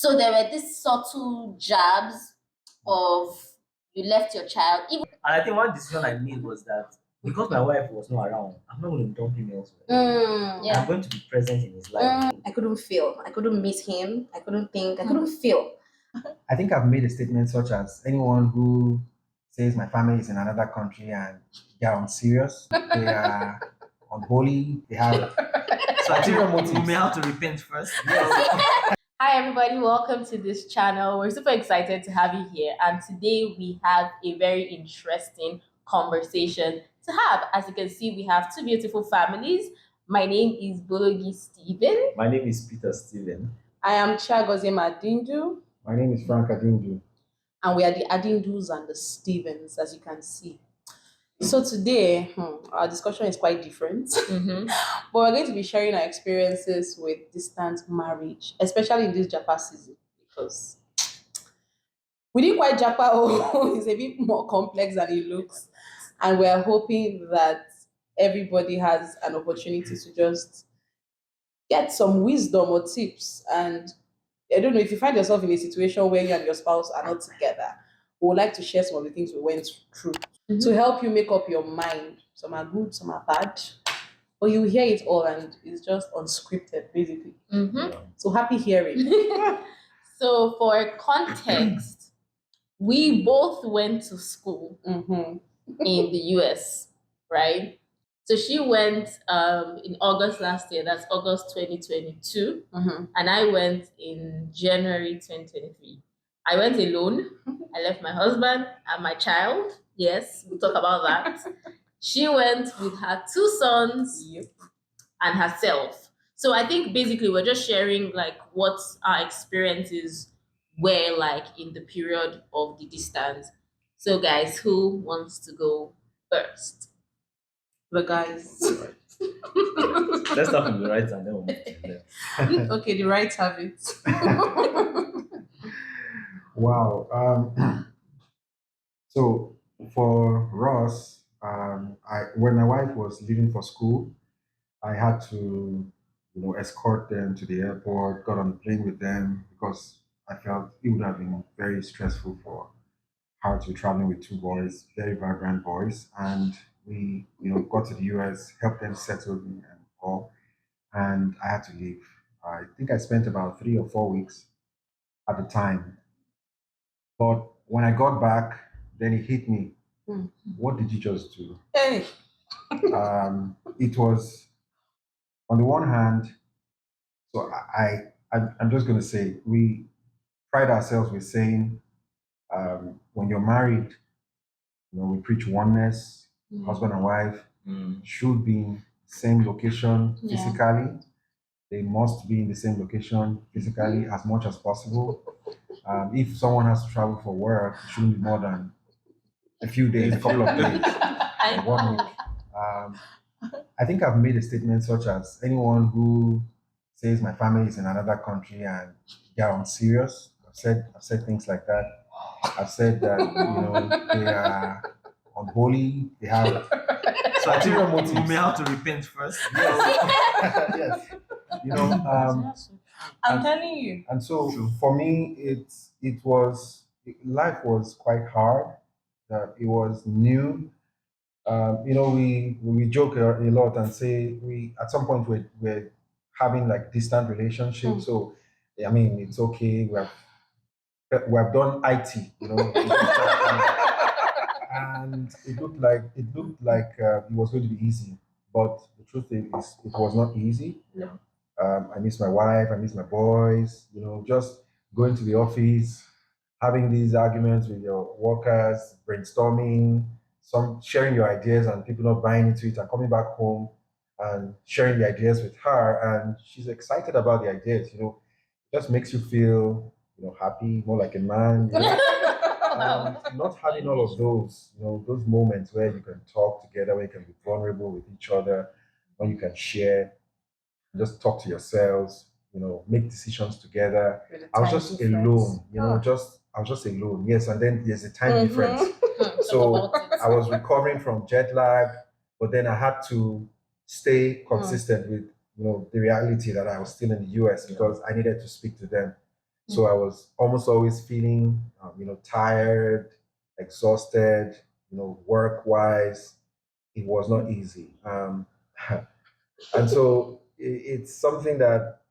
So there were these subtle jabs of you left your child. Even And I think one decision I made was that because my wife was not around, I'm not going to dump him elsewhere. I'm yeah. going to be present in his life. I couldn't feel. I couldn't miss him. I couldn't think. I couldn't feel. I think I've made a statement such as anyone who says my family is in another country and they are unserious, they are unholy, they have So I think ulterior we may motives. have to repent first. Hi everybody, welcome to this channel. We're super excited to have you here, and today we have a very interesting conversation to have. As you can see, we have two beautiful families. My name is Bologi Stephen. My name is Peter Steven. I am Chiagozie Madindu, My name is Frank Adindu. and we are the Adindus and the Stevens, as you can see. So today, our discussion is quite different, but we're going to be sharing our experiences with distant marriage, especially in this Japa season, because we didn't quite Japa. Oh, it's a bit more complex than it looks, and we're hoping that everybody has an opportunity to just get some wisdom or tips. And I don't know, if you find yourself in a situation where you and your spouse are not together, we would like to share some of the things we went through to help you make up your mind. Some are good, some are bad. But you hear it all and it's just unscripted, basically. So happy hearing. So for context, we both went to school in the US, right? So she went in August last year, that's August 2022, and I went in January 2023. I went alone. I left my husband and my child. Yes, we'll talk about that. She went with her two sons and herself. So I think basically we're just sharing like what our experiences were like in the period of the distance. So guys, who wants to go first? The guys. Let's start from the right and then we'll move to the left. Okay, the right have it. Wow. So for us, when my wife was leaving for school, I had to, escort them to the airport, got on the plane with them because I felt it would have been very stressful for her to be traveling with two boys, very vibrant boys, and we, got to the US, helped them settle in and all, and I had to leave. I think I spent about 3 or 4 weeks at the time, but when I got back, then it hit me. What did you just do? Hey. It was on the one hand, so I'm just going to say we pride ourselves with saying when you're married, we preach oneness, husband and wife should be in the same location physically. They must be in the same location physically as much as possible. If someone has to travel for work, it shouldn't be more than a few days, a couple of days, or 1 week. I think I've made a statement such as anyone who says my family is in another country and they are unserious. I've said things like that. I've said that they are unholy. They have So I think ulterior we motives. may have to repent first. Yes. I'm telling you. And so for me, life was quite hard. It was new. We joke a lot and say we at some point we're having like distant relationships. So I mean, it's okay. We have done IT, and it looked like it was going to be easy, but the truth is it was not easy. No. I miss my wife, I miss my boys, just going to the office, having these arguments with your workers, brainstorming, some sharing your ideas and people not buying into it, and coming back home and sharing the ideas with her, and she's excited about the ideas. It just makes you feel, happy, more like a man. Not having all of those, those moments where you can talk together, where you can be vulnerable with each other, when you can share, just talk to yourselves, make decisions together. I was just alone, I was just alone. Yes, and then there's a time difference. So I was recovering from jet lag, but then I had to stay consistent with the reality that I was still in the US because I needed to speak to them. So I was almost always feeling, tired, exhausted, work wise. It was not easy. And so it's something that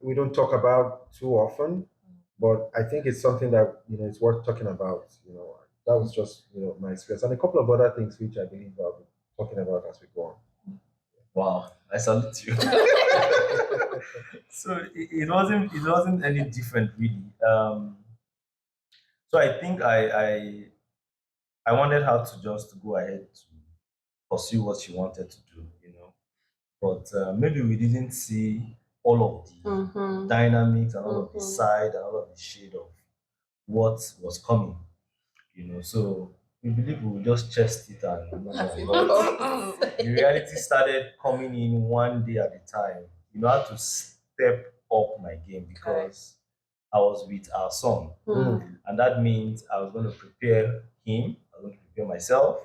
we don't talk about too often, but I think it's something that it's worth talking about. That was just my experience and a couple of other things which I believe I'll be talking about as we go on. Wow, I salute you. So it wasn't any different really. So I think I wanted her to just go ahead to pursue what she wanted to do. But maybe we didn't see all of the dynamics and all of the side and all of the shade of what was coming. So we believe we will just chest it and move on. But the reality started coming in one day at a time. I had to step up my game because I was with our son. And that means I was going to prepare him, I was going to prepare myself,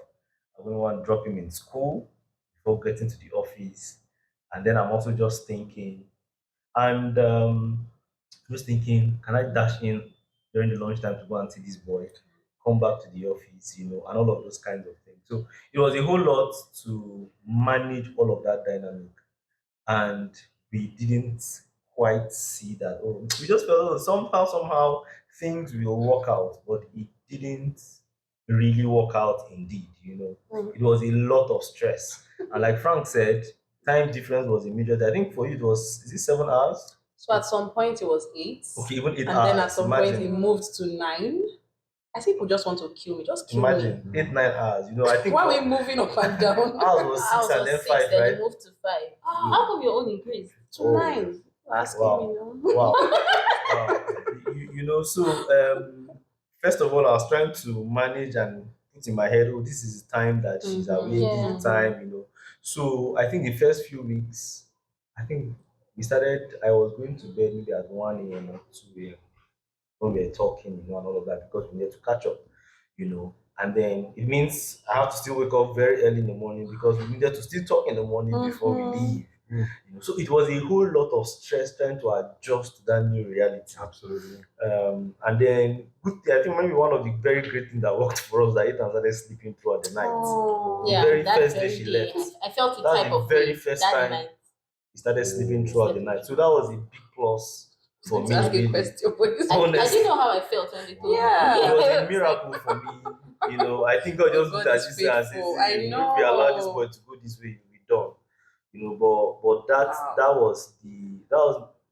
I was going to want to drop him in school before getting to the office. And then I'm also and just thinking, can I dash in during the lunchtime to go and see this boy, come back to the office, and all of those kinds of things. So it was a whole lot to manage all of that dynamic. And we didn't quite see that. Oh, we just felt somehow things will work out, but it didn't really work out indeed. It was a lot of stress. And like Frank said, time difference was immediate. I think for you it was, is it 7 hours? So at some point it was 8. Okay, even 8 And hours. then at some point it Imagine. moved to 9. I think people just want to kill me. Just kill Imagine me. 8, 9 hours. I think Why are we moving up and down? ours was Ours 6 and was then 6, 5, then right? you moved to 5. How come your own increased? To Oh. 9. Asking Wow. me now. Wow. Wow. So first of all, I was trying to manage and put in my head, oh, this is the time that she's awake, this is the time. So I think the first few weeks, I think I was going to bed maybe at 1 a.m. or 2 a.m. when we were talking, and all of that because we need to catch up. And then it means I have to still wake up very early in the morning because we needed to still talk in the morning before we leave. So it was a whole lot of stress trying to adjust to that new reality. Absolutely. And then I think maybe one of the very great things that worked for us that Ethan started sleeping throughout the night. Oh. The Yeah, very that first day very she day, left. I felt the That's type the of very way first that time night. he started sleeping throughout the night. So that was a big plus for me. To ask a really. question, please. I Honest. didn't know how I felt when they told Yeah. It was a me. miracle for me. I think God just looked God at is this and said, faithful. I if we allow this know. boy to go this way, he'll be done. But Wow. that was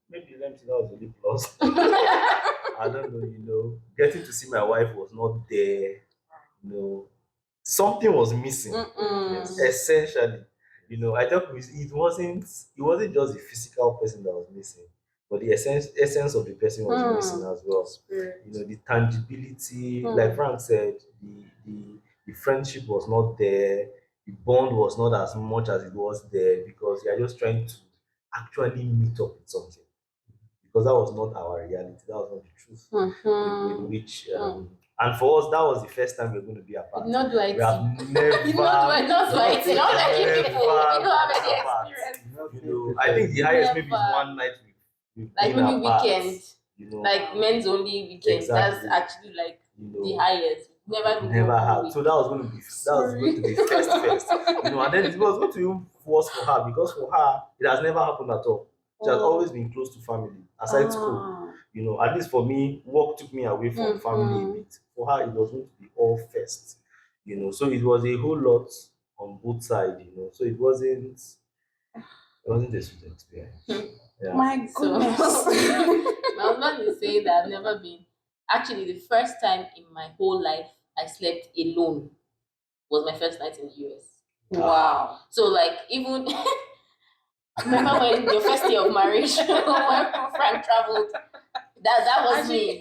maybe let me see, that was a little plus. I don't know, getting to see my wife was not there, something was missing. Mm-mm. Essentially. I thought it wasn't just the physical person that was missing, but the essence of the person was missing as well. Spirit. The tangibility, like Frank said, the friendship was not there, the bond was not as much as it was there because you are just trying to actually meet up with something. Because that was not our reality, that was not the truth in which and for us that was the first time we were going to be apart. Did not do IT. We have never Did not do IT. Not like you never people. You don't have any been apart. experience. I think the highest maybe is Never. one night we've Like been maybe apart. weekend. Like men's only weekend. That's Exactly. actually like you the know, highest. Never been never one had. week. So that was going to be first. And then it was going to be even worse for her because for her it has never happened at all. She has always been close to family, aside school. At least for me, work took me away from family a bit. For her, it was going to be all first. So it was a whole lot on both sides. So it wasn't a sweet experience. Yeah. My So goodness. my husband is saying that I've never been. Actually, the first time in my whole life I slept alone was my first night in the US. Wow. So like even remember when your first day of marriage when Frank traveled. That was me.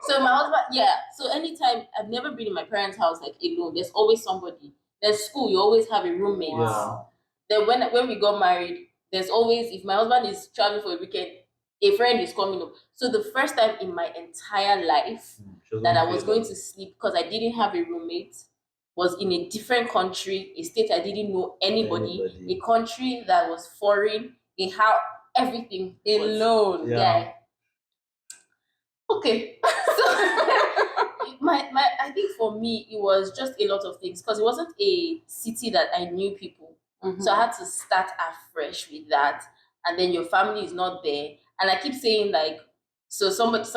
So my husband, yeah. So anytime I've never been in my parents' house like alone. There's always somebody. There's school. You always have a roommate. Wow. Then when we got married, there's always if my husband is traveling for a weekend, a friend is coming up. So the first time in my entire life that I was going to sleep because I didn't have a roommate was in a different country, a state I didn't know anybody. A country that was foreign, a how everything was- Alone. yeah. Okay. So my I think for me it was just a lot of things because it wasn't a city that I knew people. So I had to start afresh with that. And then your family is not there. And I keep saying like so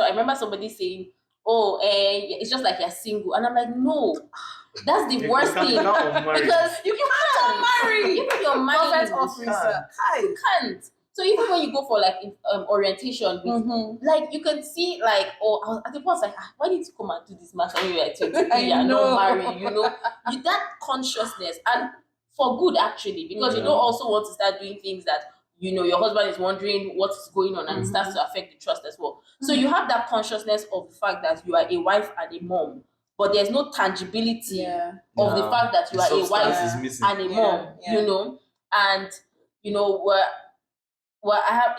I remember somebody saying, oh, it's just like you're single. And I'm like, no, that's the worst thing. Because you can't marry. Even your mind officer. you can't. So even when you go for like orientation, with, like you can see like at the point like why did you come and do this match when you were 23 and not married? You that consciousness and for good actually because you don't also want to start doing things that your husband is wondering what is going on and it starts to affect the trust as well. So you have that consciousness of the fact that you are a wife and a mom, but there's no tangibility of the fact that you are a wife and a mom, and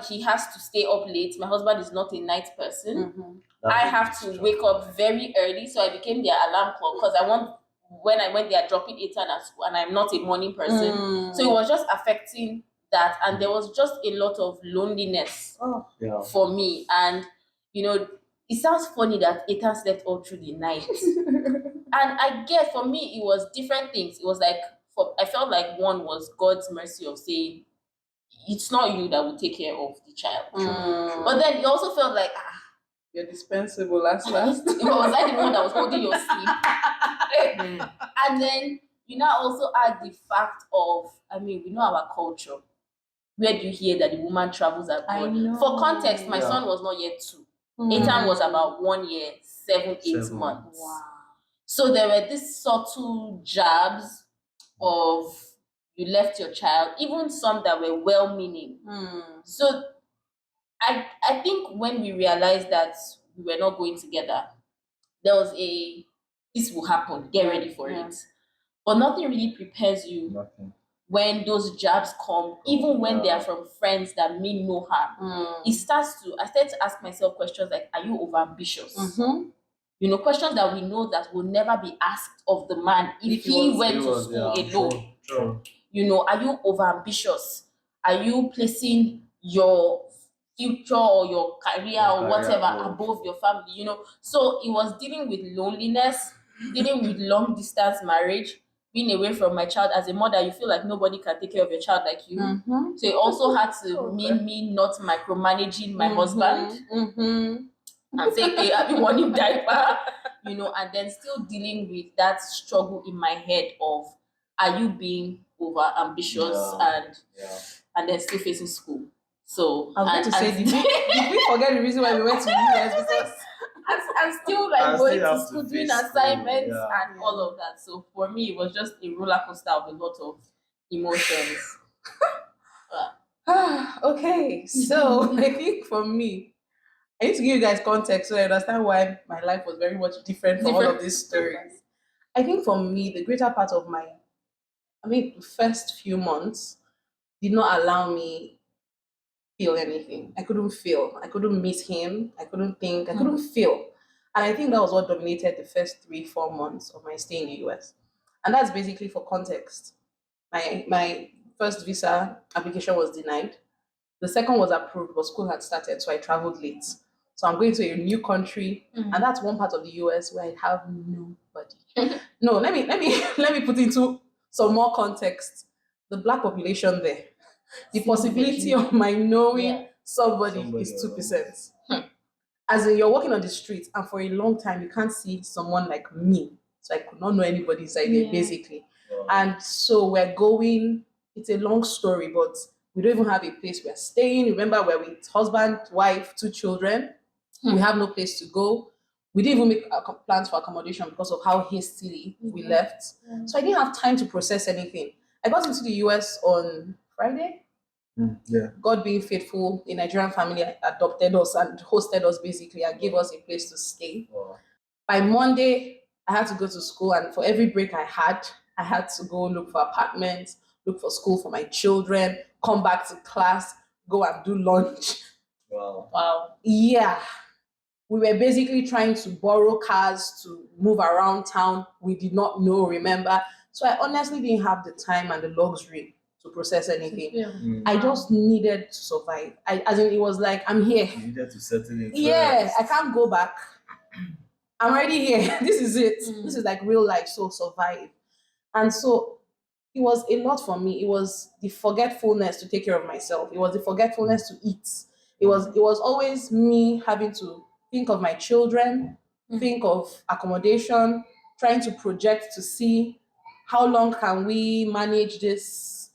he has to stay up late. My husband is not a night person. I have to wake up very early, so I became their alarm clock because I want when they are dropping Ethan at school, and I'm not a morning person. So it was just affecting that, and there was just a lot of loneliness for me. And it sounds funny that Ethan slept all through the night, and I guess for me it was different things. It was like I felt like one was God's mercy of saying it's not you that will take care of the child. But then you also felt like, you're dispensable last. Was I the one that was holding your sleep? And then you now also add the fact of, we know our culture. Where do you hear that the woman travels abroad? For context, my son was not yet 2. Ethan was about 1 year, 7 months. Wow. So there were these subtle jabs of you left your child, even some that were well-meaning. So I think when we realized that we were not going together, there was this will happen, get ready for it. But nothing really prepares you when those jabs come, even when they are from friends that mean no harm. I started to ask myself questions like, are you overambitious? Questions that we know that will never be asked of the man if he went to school alone. True. Are you overambitious? Are you placing your future or your career or whatever above your family? So it was dealing with loneliness, dealing with long distance marriage, being away from my child. As a mother, you feel like nobody can take care of your child like you. So it also had to mean me not micromanaging my husband and say, hey, I've been wanting diaper, and then still dealing with that struggle in my head of, are you being over ambitious and then still facing school? So I was going to say, did we forget the reason why we went to the US? Because I'm still like going to school, doing assignments and all of that. So for me, it was just a roller coaster of a lot of emotions. Okay, so I think for me, I need to give you guys context so I understand why my life was very much different from all of these stories. I think for me, the greater part of the first few months did not allow me feel anything. I couldn't feel. I couldn't meet him. I couldn't think. I couldn't feel. And I think that was what dominated the first 3-4 months of my stay in the US. And that's basically for context. My first visa application was denied. The second was approved, but school had started, so I traveled late. So I'm going to a new country, and that's one part of the US where I have nobody. No, let me put into some more context. The black population there, the possibility of my knowing somebody is 2%. As in, you're walking on the street, and for a long time you can't see someone like me. So I could not know anybody inside there, basically. And so we're going. It's a long story, but we don't even have a place we're staying. Remember, we're with husband, wife, 2 children. We have no place to go. We didn't even make plans for accommodation because of how hastily we left. So I didn't have time to process anything. I got into the US on Friday. God being faithful, a Nigerian family adopted us and hosted us basically and gave us a place to stay. By Monday, I had to go to school, and for every break I had to go look for apartments, look for school for my children, come back to class, go and do lunch. Wow. Yeah. We were basically trying to borrow cars to move around town. We did not know, remember? So I honestly didn't have the time and the luxury to to process anything. Yeah. I just needed to survive. As in, it was like, I'm here. You needed to settle in Yeah, I first. can't go back. I'm already here. This is it. Mm. This is like real life. So survive. And so it was a lot for me. It was the forgetfulness to take care of myself. It was the forgetfulness to eat. It was always me having to think of my children, think of accommodation, trying to project to see how long can we manage this,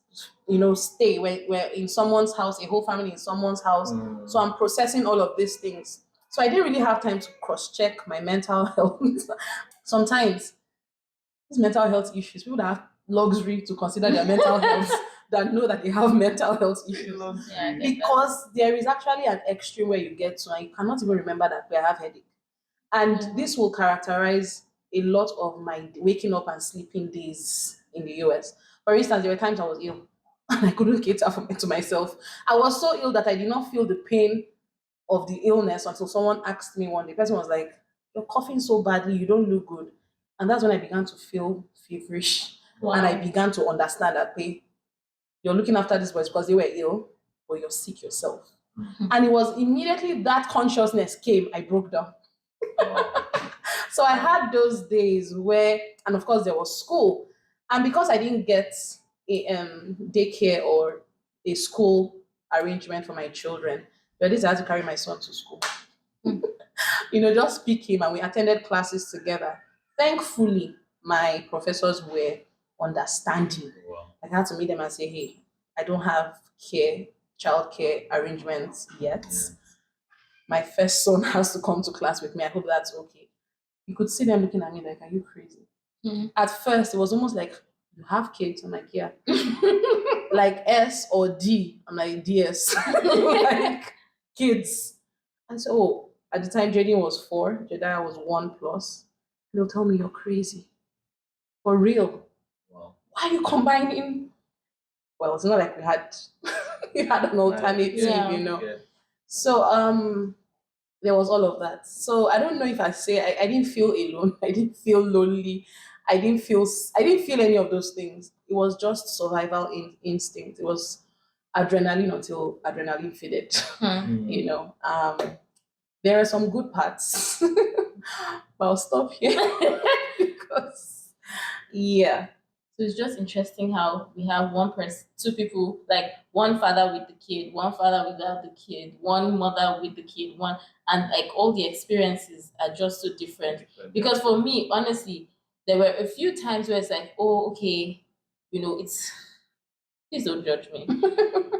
stay. We're in someone's house, a whole family in someone's house. So I'm processing all of these things. So I didn't really have time to cross-check my mental health. Sometimes these mental health issues, people that have luxury to consider their mental health that know that they have mental health issues. Yeah, I get that. Because there is actually an extreme where you get to and you cannot even remember that I have headache. And this will characterize a lot of my waking up and sleeping days in the US. For instance, there were times I was ill and I couldn't cater to myself. I was so ill that I did not feel the pain of the illness until someone asked me one day. The person was like, "You're coughing so badly, you don't look good." And that's when I began to feel feverish. Wow. And I began to understand that, hey, you're looking after these boys because they were ill, but you're sick yourself. And it was immediately that consciousness came, I broke down. So I had those days where, and of course there was school. And because I didn't get a daycare or a school arrangement for my children, there were days I had to carry my son to school. Just pick him and we attended classes together. Thankfully, my professors were understanding. Wow. I had to meet them and say, hey, I don't have childcare arrangements yet. Yeah. My first son has to come to class with me. I hope that's okay. You could see them looking at me like, are you crazy? At first, it was almost like, you have kids? I'm like, yeah. Like S or D? I'm like, DS. Like, kids. And so, at the time, Jaden was 4, Jediah was 1 plus. They'll tell me, you're crazy. For real. Wow. Why are you combining? Well, it's not like we had an alternative, Yeah. Yeah. So, there was all of that. So I don't know if I say I didn't feel alone. I didn't feel lonely. I didn't feel any of those things. It was just survival instinct. It was adrenaline until adrenaline faded. There are some good parts, but I'll stop here because yeah. So it's just interesting how we have one person, two people, like one father with the kid, one father without the kid, one mother with the kid, and like all the experiences are just so different. Because for me, honestly, there were a few times where it's like, oh, okay, please don't judge me.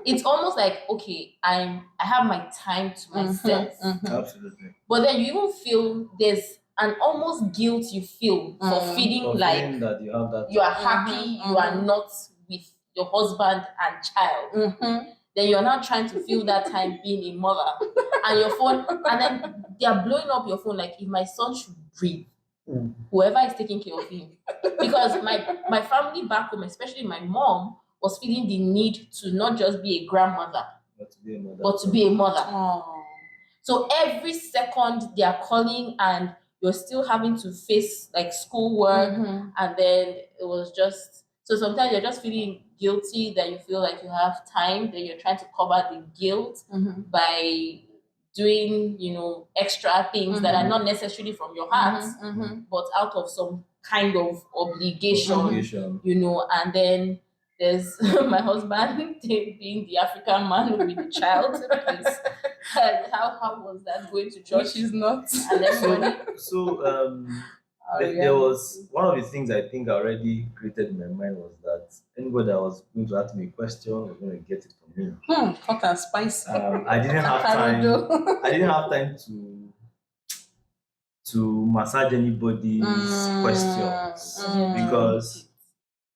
It's almost like, okay, I have my time to myself. Absolutely. But then you even feel there's an almost guilt you feel for feeling For like feeling that you have that. you are happy you are not with your husband and child. Then you're now trying to fill that time being a mother and your phone, and then they are blowing up your phone like, if my son should breathe, whoever is taking care of him. Because my family back home, especially my mom, was feeling the need to not just be a grandmother, But to be a mother. but to be a mother. Oh. So every second they are calling and you're still having to face like schoolwork, and then it was just, so sometimes you're just feeling guilty that you feel like you have time, then you're trying to cover the guilt by doing, extra things that are not necessarily from your heart, but out of some kind of obligation, and then there's my husband being the African man with the child. How was that going to church? Which is not. And everybody. There was one of the things I think I already created in my mind was that anybody that was going to ask me a question was going to get it from me. Hot and spicy. I didn't have time. I didn't have time to massage anybody's questions because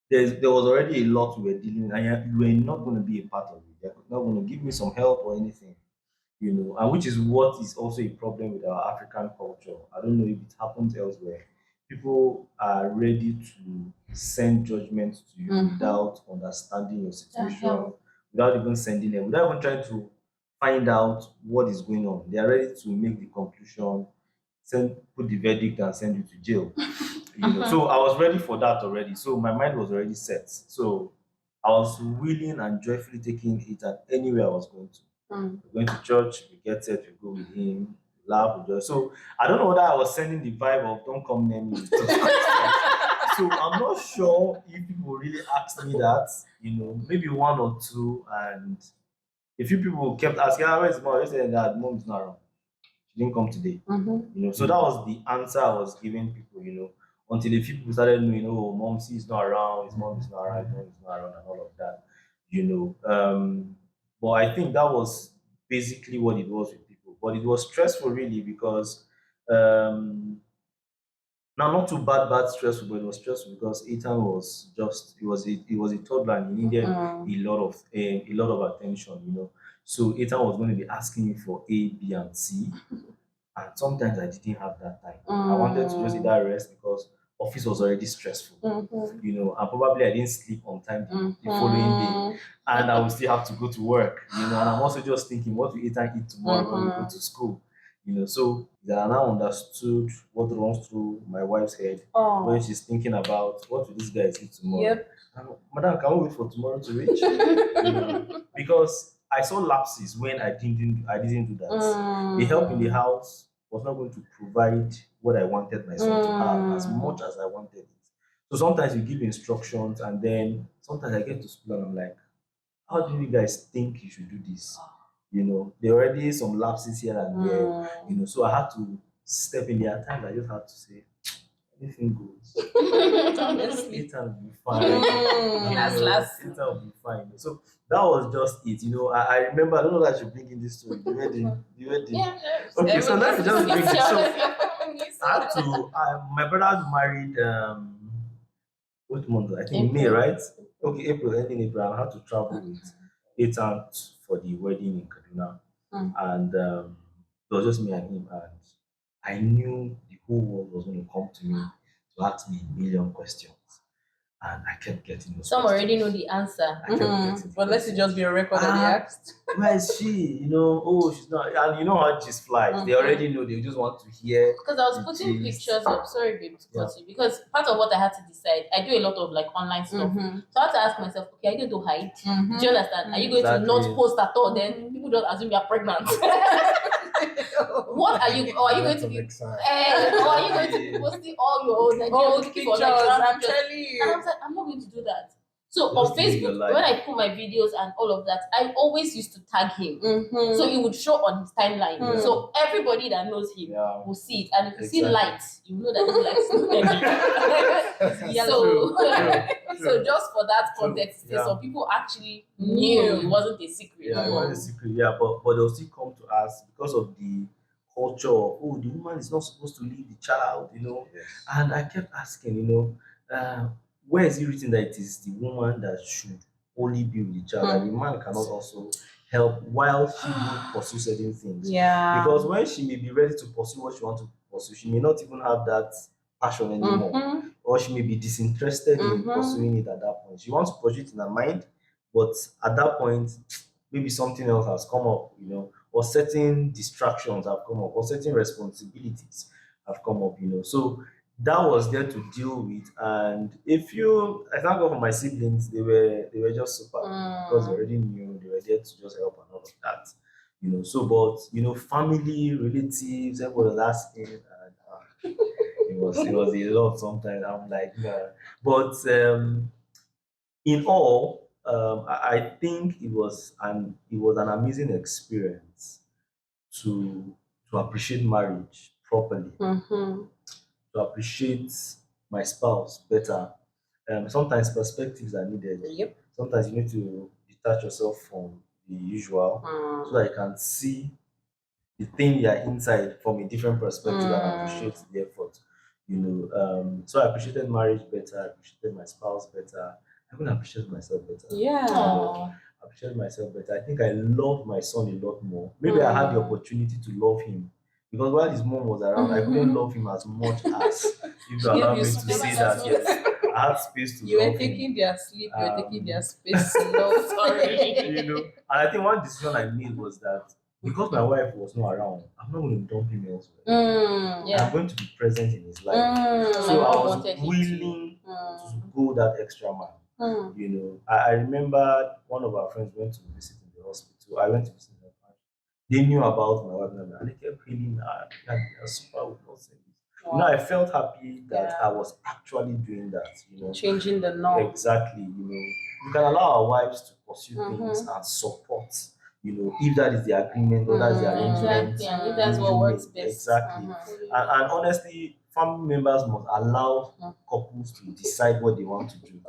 there was already a lot we were dealing with, and you were not going to be a part of it. You're not going to give me some help or anything, and which is what is also a problem with our African culture. I don't know if it happens elsewhere. People are ready to send judgment to you without understanding your situation, without even sending them, without even trying to find out what is going on. They are ready to make the conclusion, put the verdict, and send you to jail. So I was ready for that already. So my mind was already set. So I was willing and joyfully taking it at anywhere I was going to. Going to church, we get set, we go with him, laugh, we just. So I don't know whether I was sending the vibe of "Don't come near me." So I'm not sure if people really asked me that. Maybe one or two, and a few people kept asking, "Where's mom?" They said that mom is not around. She didn't come today. So that was the answer I was giving people. Until a few people started knowing, oh, mom is not around, his mom is not around, his mom is not around, and all of that. But I think that was basically what it was with people. But it was stressful, really, because now not too bad stressful, but it was stressful because Ethan was just he was a toddler and he needed a lot of attention. So Ethan was going to be asking me for A, B, and C, and sometimes I didn't have that time. I wanted to just either rest because office was already stressful, and probably I didn't sleep on time the following day, and I will still have to go to work, and I'm also just thinking, what will Ethan eat tomorrow when we go to school, so that I now understood what runs through my wife's head when she's thinking about what will this guy eat tomorrow. Yep. Madam, can we wait for tomorrow to reach? Because I saw lapses when I didn't do that. The help in the house was not going to provide what I wanted my son to have as much as I wanted it. So sometimes you give instructions and then sometimes I get to school and I'm like, how do you guys think you should do this? There are already some lapses here and there, so I had to step in there. At times I just had to say, anything goes. Honestly. It will be fine. Last. It will be fine. So that was just it. I remember, I don't know that I should bring in this story. The wedding. Yeah. Okay, so let me just bring it. So I had So, to, my brother married, what month? I think May, April. right? Okay, April, ending April. I had to travel with Ethan for the wedding in Kaduna. And it was just me and him. And I knew the whole world was going to come to me to ask me a million questions. And I kept getting those some questions. already know the answer. I kept getting the But let it questions. just be a record that they asked. Where is she? Oh, she's not. And you know how gist flies. They already know. They just want to hear. Because I was the putting gist. pictures up. Sorry, babe, to cut you. Because part of what I had to decide, I do a lot of like online stuff. So I had to ask myself, okay, are you going to hide? Do you understand? Are you going to not Exactly. post at all? Then people just assume you're pregnant. What are you? Or are you going to be? Or are you going to be posting all your own? Like, Oh, looking pictures, for Nigerian I'm pictures? telling And I you. was like, I'm not going to do that. So Just on to live your Facebook, life. when I put my videos and all of that, I always used to tag him. So it would show on his timeline. So everybody that knows him will see it. And if you see Exactly. lights, you know that this light is yellow. So just for that context, some people actually knew it wasn't a secret. Yeah, it was a secret. Yeah, but they'll still come to us because of the culture of, oh, the woman is not supposed to leave the child. And I kept asking, where is it written that it is the woman that should only be with the child, and the man cannot also help while she will pursue certain things? Yeah. Because when she may be ready to pursue what she wants to pursue, she may not even have that passion anymore, or she may be disinterested in pursuing it at that point. She wants to pursue it in her mind, but at that point, maybe something else has come up, or certain distractions have come up, or certain responsibilities have come up, So that was there to deal with. And I thank God for my siblings, they were just super because they already knew they were there to just help and all of that. So but family, relatives, everybody was asking, and it was a lot sometimes. I'm like, nah. But in all, I think it was an amazing experience to appreciate marriage properly, to appreciate my spouse better. Sometimes perspectives are needed. Yep. Sometimes you need to detach yourself from the usual so that you can see the thing you're inside from a different perspective and appreciate the effort. So I appreciated marriage better, I appreciated my spouse better, I even appreciate myself better. Yeah. I appreciate myself better. I think I love my son a lot more. Maybe I had the opportunity to love him because while his mom was around, I couldn't love him as much as if you allow me to space. say that. Yes, I had space to You love were him. taking their sleep, you were taking their space. Sorry. And I think one decision I made was that because my wife was not around, I'm not going to dump him elsewhere. I'm going to be present in his life. My So I mom was wanted him to. willing to go that extra mile. You know, I remember one of our friends went to visit in the hospital. I went to visit in the hospital. They knew about my wife and they kept feeling they're super with us in this. You know, I felt happy that I was actually doing that, you know. Changing the norm. Exactly, you know. We can allow our wives to pursue things and support, you know, if that is the agreement or that's the arrangement. Exactly, and if that's you what works make. best. Exactly. And honestly, family members must allow couples to decide what they want to do.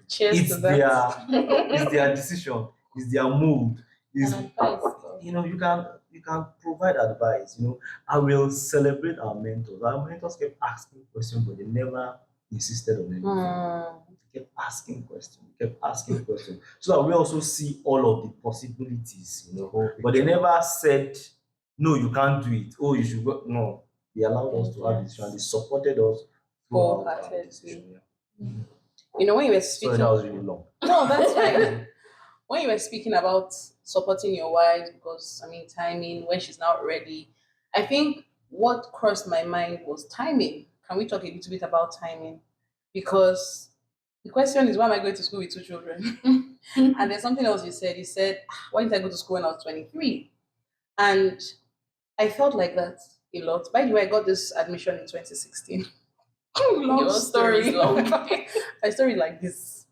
Cheers It's to that. it's their decision, it's their mood. Is And advice. you know, you can provide advice. You know, I will celebrate our mentors. Our mentors kept asking questions, but they never insisted on anything. They kept asking questions, kept asking questions, so that we also see all of the possibilities. You know, but they never said, "No, you can't do it. Oh, you should go." No, they allowed us to have decision. They supported us throughout our Wholeheartedly. decision. You know, when you were Sorry, speaking, that was really long. no, that's fine. When you were speaking about supporting your wife, because I mean, timing, when she's not ready, I think what crossed my mind was timing. Can we talk a little bit about timing? Because the question is, why am I going to school with two children? And there's something else you said. You said, "Ah, why didn't I go to school when I was 23?" And I felt like that a lot. By the way, I got this admission in 2016. Long Your story story. is long. My story is like this.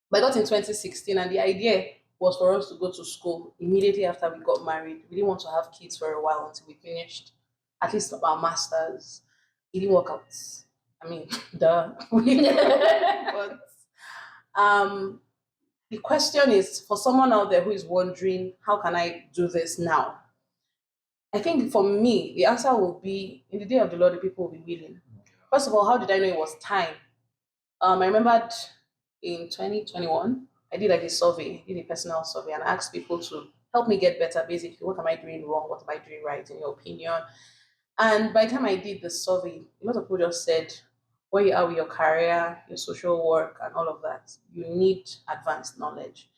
But I got in 2016, and the idea was for us to go to school immediately after we got married. We didn't want to have kids for a while until we finished at least our masters. It didn't work out. I mean, duh. But um, the question is for someone out there who is wondering, how can I do this now? I think for me, the answer will be in the day of the Lord, the people will be willing. First of all, how did I know it was time? I remembered in 2021, I did like a survey, did a personal survey, and I asked people to help me get better. Basically, what am I doing wrong? What am I doing right, in your opinion? And by the time I did the survey, a lot of people just said, where you are with your career, your social work, and all of that, you need advanced knowledge.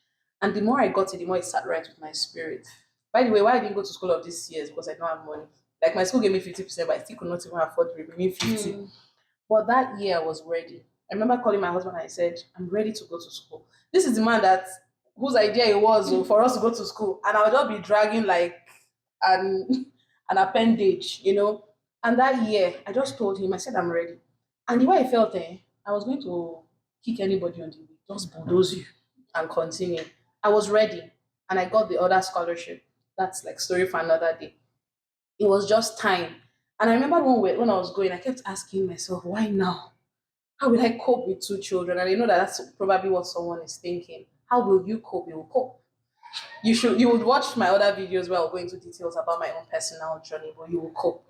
And the more I got it, the more it sat right with my spirit. By the way, why I didn't go to school of this year is because I don't have money. Like my school gave me 50%, but I still could not even afford the remaining 50. But that year I was ready. I remember calling my husband and I said, I'm ready to go to school. This is the man that whose idea it was for us to go to school. And I would just be dragging like an appendage, you know. And that year I just told him, I said, I'm ready. And the way I felt I was going to kick anybody on the way, just bulldoze you and continue. I was ready and I got the other scholarship. That's like story for another day. It was just time. And I remember when I was going, I kept asking myself, why now? How will I cope with two children? And I know that that's probably what someone is thinking. How will you cope? You will cope. You would watch my other videos where I'll go into details about my own personal journey, but you will cope.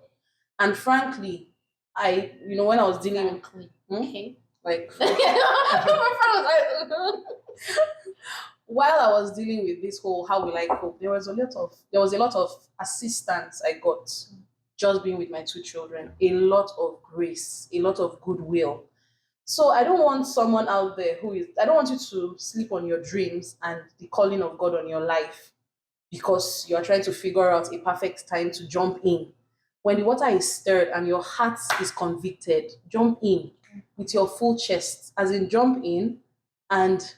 And frankly, when I was dealing with Okay. like My friend was while I was dealing with this whole how will I cope, there was a lot of assistance I got just being with my two children, a lot of grace, a lot of goodwill. So I don't want someone out there I don't want you to sleep on your dreams and the calling of God on your life because you are trying to figure out a perfect time to jump in. When the water is stirred and your heart is convicted, jump in with your full chest, as in jump in and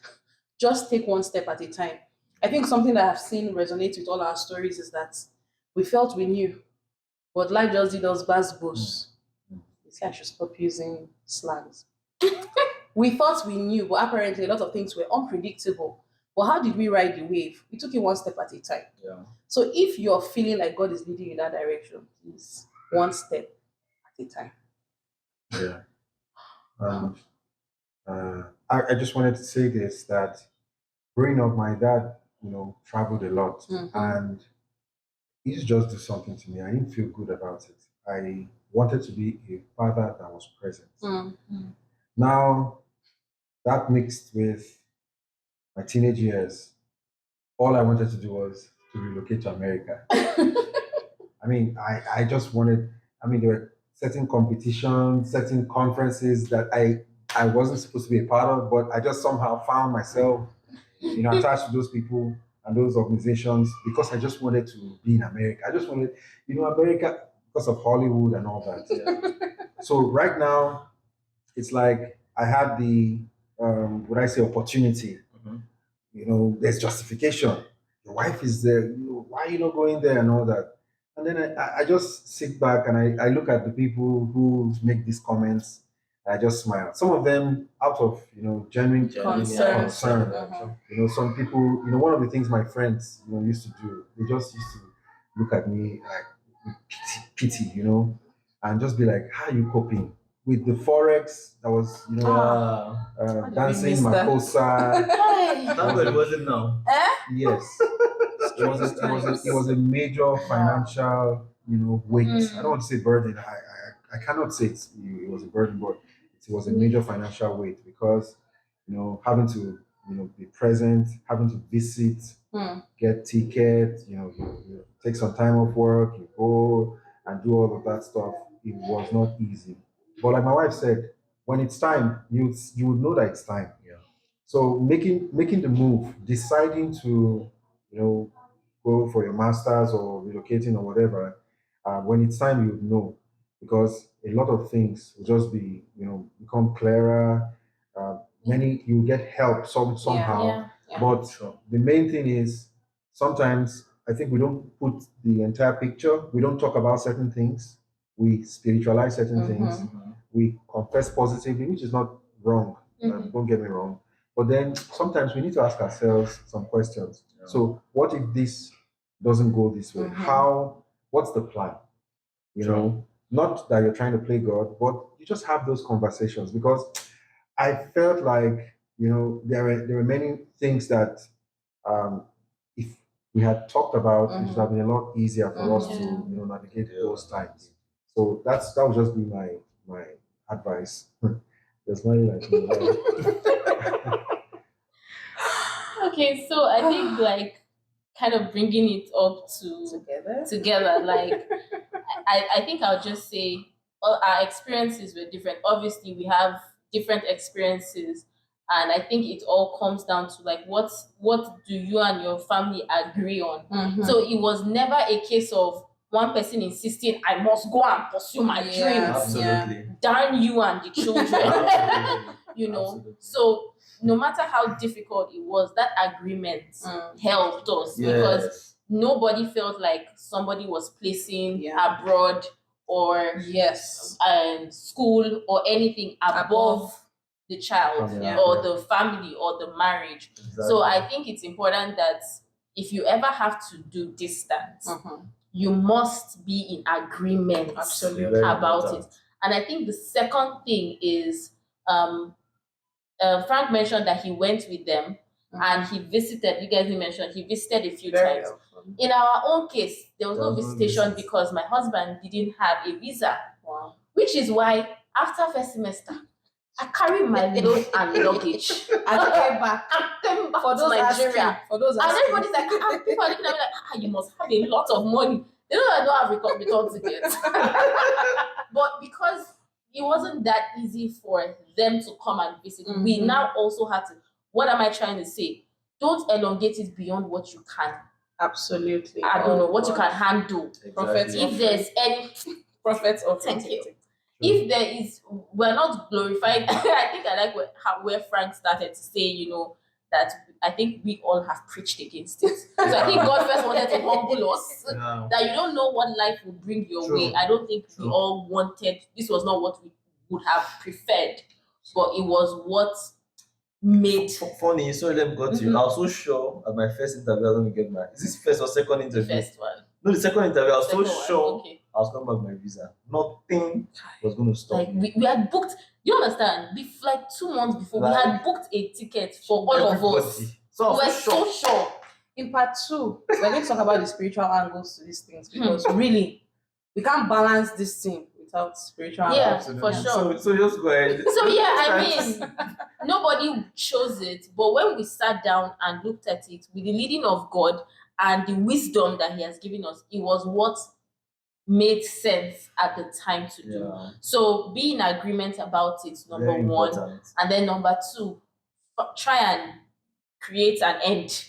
just take one step at a time. I think something that I've seen resonate with all our stories is that we felt we knew, but life just did us buzz boost. You see, I should stop using slangs. We thought we knew, but apparently a lot of things were unpredictable. But how did we ride the wave? We took it one step at a time. Yeah. So if you're feeling like God is leading you in that direction, please, one step at a time. Yeah. And I just wanted to say this that growing up, my dad, traveled a lot, and he used to just do something to me. I didn't feel good about it. I wanted to be a father that was present. Now, that mixed with my teenage years, all I wanted to do was to relocate to America. I mean, I just wanted, there were certain competitions, certain conferences that I wasn't supposed to be a part of, but I just somehow found myself, attached to those people and those organizations because I just wanted to be in America. I just wanted, America because of Hollywood and all that. Yeah. So right now, it's like I have the would I say, opportunity. There's justification. Your wife is there. Why are you not going there and all that? And then I just sit back and I look at the people who make these comments. I just smile. Some of them out of genuine Concern. concern. Some people. One of the things my friends used to do. They just used to look at me like with pity, and just be like, "How are you coping with the forex that was, Yeah. dancing miss that? makosa?" Thank God it wasn't now. Yes, it was a major financial, weight. I don't want to say burden. I cannot say it was a burden, but it was a major financial weight because, having to, be present, having to visit, get tickets, you take some time off work, you go and do all of that stuff. It was not easy. But like my wife said, when it's time, you would know that it's time. Yeah. So making the move, deciding to, go for your masters or relocating or whatever, when it's time you know, because a lot of things will just be, become clearer. Many you get help somehow, Yeah. but Sure. the main thing is sometimes I think we don't put the entire picture. We don't talk about certain things. We spiritualize certain things. We confess positively, which is not wrong. Don't get me wrong. But then sometimes we need to ask ourselves some questions. Yeah. So, what if this doesn't go this way? What's the plan? Not that you're trying to play God, but you just have those conversations because I felt like, there were many things that if we had talked about, it would have been a lot easier for us to, navigate those times. So that would just be my advice. There's money like me, right? Okay, so I think like kind of bringing it up to together, like I think I'll just say all our experiences were different. Obviously, we have different experiences, and I think it all comes down to like what do you and your family agree on. So it was never a case of one person insisting I must go and pursue my dreams. Absolutely. Darn you and the children. Absolutely. Absolutely. So no matter how difficult it was, that agreement helped us because Yes. nobody felt like somebody was placing abroad or school or anything above the child or the family or the marriage. Exactly. So I think it's important that if you ever have to do distance, you must be in agreement Absolutely. about it. And I think the second thing is Frank mentioned that he went with them and he visited. You guys mentioned he visited a few times. Helpful. In our own case, there was no no visitation visit. because my husband didn't have a visa. Wow. Which is why after first semester, I carried my load and luggage And came back. For to those Nigeria. asking. For those And asking. everybody's like, people are looking at me like, you must have a lot of money. They know I don't have return tickets. But because it wasn't that easy for them to come and visit, we now also had to. What am I trying to say? Don't elongate it beyond what you can. Absolutely. I don't know what you can handle. Exactly. Prophets If there's any prophets of Thank you. Sure. If there is, we're not glorifying. I think I like where Frank started to say, that I think we all have preached against it. So I think God first wanted to humble us Yeah. that you don't know what life will bring your True. way. I don't think we True. all wanted. This was not what we would have preferred, but it was what made. Funny, sorry, let me cut you. I was so sure at my first interview I was going to get my. Is this first or second The interview? first one. No, the second interview. I was Second so one, sure okay. I was coming back with my visa. Nothing was going to stop Like me. we had booked. You understand? Like 2 months before, we Like, had booked a ticket for all of us. Everybody. So I We were was so so sure. In part 2, we're going to talk about the spiritual angles to these things because really, we can't balance this thing without spiritual Yeah, angles. for sure. So just go ahead. So yeah, I mean, nobody chose it, but when we sat down and looked at it with the leading of God and the wisdom that He has given us, it was what made sense at the time to do. Yeah. So be in agreement about it, number Very one, important. and then number two, try and create an end.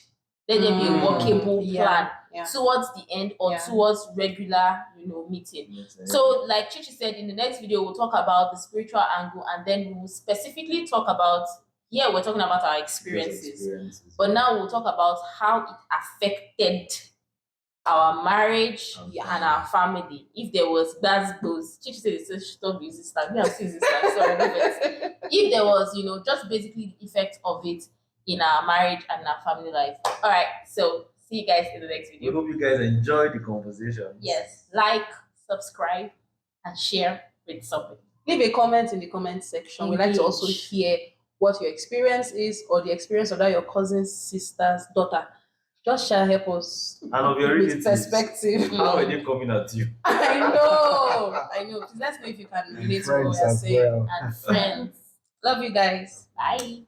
Let there be a workable plan towards the end or towards regular, meeting. Yes, So, like Chichi said, in the next video, we'll talk about the spiritual angle and then we will specifically talk about here we're talking about our experiences. But now we'll talk about how it affected our marriage and our family. If there was those Chichi said it's a stop using slang. Yeah, sorry, but if there was, just basically the effect of it in our marriage and our family life. All right, so see you guys in the next We video. hope you guys enjoyed the conversation. Yes, like, subscribe, and share with somebody. Leave a comment in the comment section. We'd like to also hear what your experience is or the experience of that your cousin's sister's daughter. Just share, help us And of your with relatives, perspective. how are they coming at you? I know. Please let us know if you can relate to what we are Friends as saying. well. And friends. Love you guys. Bye.